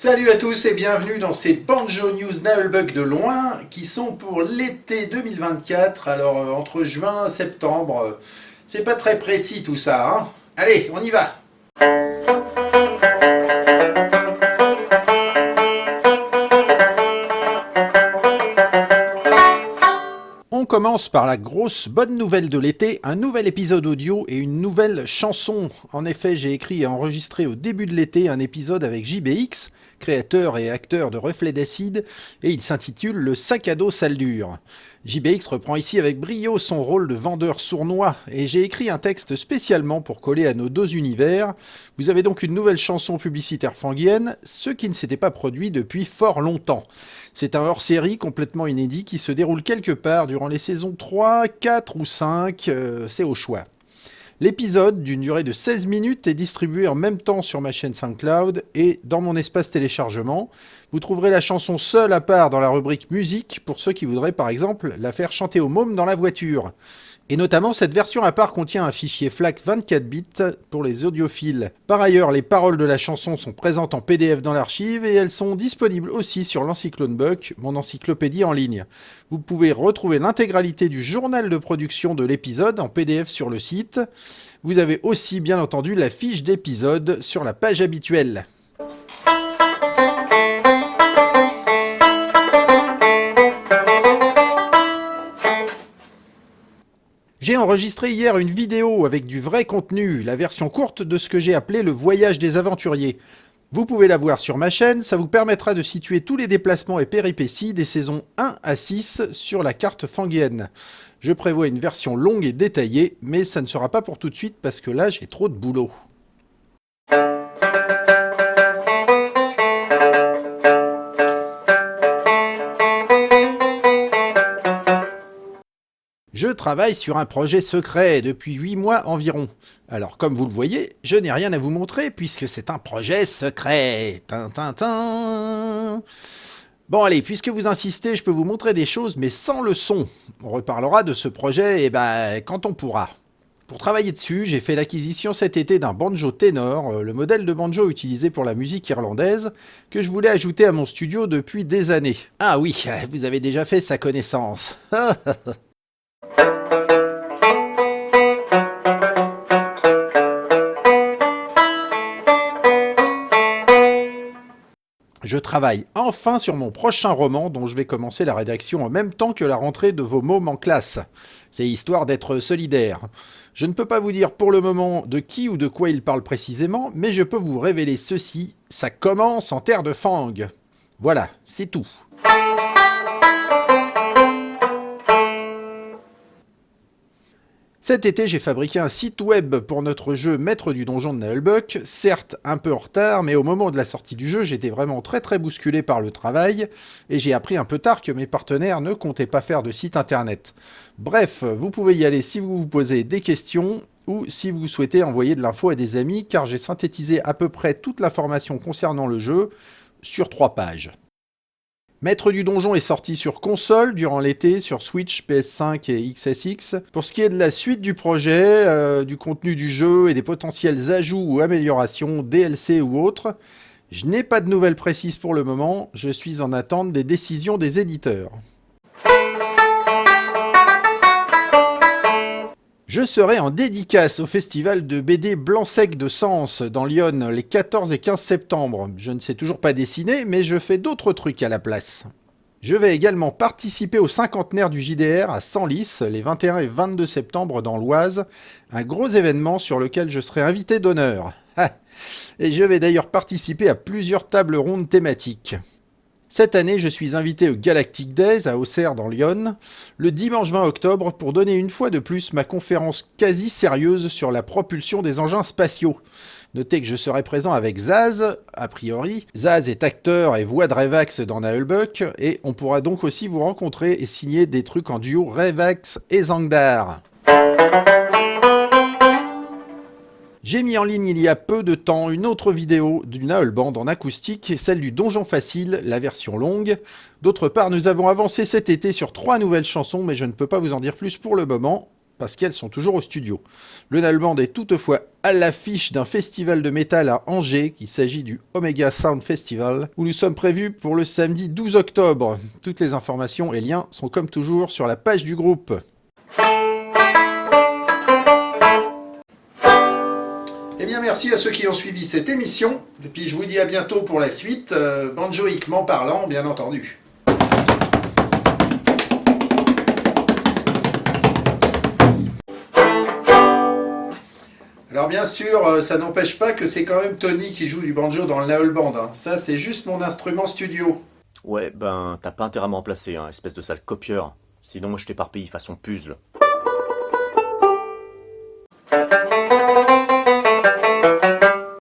Salut à tous et bienvenue dans ces Banjo News Naëlbuck de loin qui sont pour l'été 2024. Alors entre juin et septembre, c'est pas très précis tout ça, hein. Allez, on y va. On commence par la grosse bonne nouvelle de l'été, un nouvel épisode audio et une nouvelle chanson. En effet, j'ai écrit et enregistré au début de l'été un épisode avec JBX, créateur et acteur de Reflets d'Acide, et il s'intitule Le sac à dos Saldure. JBX reprend ici avec brio son rôle de vendeur sournois, et j'ai écrit un texte spécialement pour coller à nos deux univers. Vous avez donc une nouvelle chanson publicitaire fanguienne, ce qui ne s'était pas produit depuis fort longtemps. C'est un hors-série complètement inédit qui se déroule quelque part durant les saisons 3, 4 ou 5, c'est au choix. L'épisode, d'une durée de 16 minutes, est distribué en même temps sur ma chaîne SoundCloud et dans mon espace téléchargement. Vous trouverez la chanson seule à part dans la rubrique musique pour ceux qui voudraient par exemple la faire chanter aux mômes dans la voiture. Et notamment, cette version à part contient un fichier FLAC 24 bits pour les audiophiles. Par ailleurs, les paroles de la chanson sont présentes en PDF dans l'archive et elles sont disponibles aussi sur l'Encyclonebuck, mon encyclopédie en ligne. Vous pouvez retrouver l'intégralité du journal de production de l'épisode en PDF sur le site. Vous avez aussi bien entendu la fiche d'épisode sur la page habituelle. J'ai enregistré hier une vidéo avec du vrai contenu, la version courte de ce que j'ai appelé le voyage des aventuriers. Vous pouvez la voir sur ma chaîne, ça vous permettra de situer tous les déplacements et péripéties des saisons 1 à 6 sur la carte fanguienne. Je prévois une version longue et détaillée, mais ça ne sera pas pour tout de suite parce que là j'ai trop de boulot. Je travaille sur un projet secret depuis 8 mois environ. Alors comme vous le voyez, je n'ai rien à vous montrer puisque c'est un projet secret. Tintintin. Bon allez, puisque vous insistez, je peux vous montrer des choses mais sans le son. On reparlera de ce projet quand on pourra. Pour travailler dessus, j'ai fait l'acquisition cet été d'un banjo ténor, le modèle de banjo utilisé pour la musique irlandaise, que je voulais ajouter à mon studio depuis des années. Ah oui, vous avez déjà fait sa connaissance. Je travaille enfin sur mon prochain roman dont je vais commencer la rédaction en même temps que la rentrée de vos mômes en classe. C'est histoire d'être solidaire. Je ne peux pas vous dire pour le moment de qui ou de quoi il parle précisément, mais je peux vous révéler ceci, ça commence en terre de fang. Voilà, c'est tout. Cet été, j'ai fabriqué un site web pour notre jeu Maître du Donjon de Naëlbuck, certes un peu en retard, mais au moment de la sortie du jeu, j'étais vraiment très bousculé par le travail, et j'ai appris un peu tard que mes partenaires ne comptaient pas faire de site internet. Bref, vous pouvez y aller si vous vous posez des questions, ou si vous souhaitez envoyer de l'info à des amis, car j'ai synthétisé à peu près toute l'information concernant le jeu sur 3 pages. Maître du Donjon est sorti sur console durant l'été, sur Switch, PS5 et XSX. Pour ce qui est de la suite du projet, du contenu du jeu et des potentiels ajouts ou améliorations, DLC ou autres, je n'ai pas de nouvelles précises pour le moment, je suis en attente des décisions des éditeurs. Je serai en dédicace au festival de BD Blanc-Sec de Sens dans l'Yonne les 14 et 15 septembre. Je ne sais toujours pas dessiner, mais je fais d'autres trucs à la place. Je vais également participer au cinquantenaire du JDR à Senlis les 21 et 22 septembre dans l'Oise, un gros événement sur lequel je serai invité d'honneur. Et je vais d'ailleurs participer à plusieurs tables rondes thématiques. Cette année, je suis invité au Galactic Days à Auxerre dans l'Yonne, le dimanche 20 octobre pour donner une fois de plus ma conférence quasi sérieuse sur la propulsion des engins spatiaux. Notez que je serai présent avec Zaz, a priori. Zaz est acteur et voix de Revax dans Naëlbuck, et on pourra donc aussi vous rencontrer et signer des trucs en duo Revax et Zangdar. J'ai mis en ligne il y a peu de temps une autre vidéo du Naëlband en acoustique, celle du Donjon Facile, la version longue. D'autre part, nous avons avancé cet été sur 3 nouvelles chansons, mais je ne peux pas vous en dire plus pour le moment. parce qu'elles sont toujours au studio. Le Nalband est toutefois à l'affiche d'un festival de métal à Angers, il s'agit du Omega Sound Festival, où nous sommes prévus pour le samedi 12 octobre. Toutes les informations et liens sont comme toujours sur la page du groupe. Eh bien, merci à ceux qui ont suivi cette émission. Et puis, je vous dis à bientôt pour la suite, banjoïquement parlant, bien entendu. Alors, bien sûr, ça n'empêche pas que c'est quand même Tony qui joue du banjo dans le Nalband. Hein. Ça, c'est juste mon instrument studio. Ouais, ben, t'as pas intérêt à me remplacer, hein, espèce de sale copieur. Sinon, moi, je t'éparpille façon puzzle.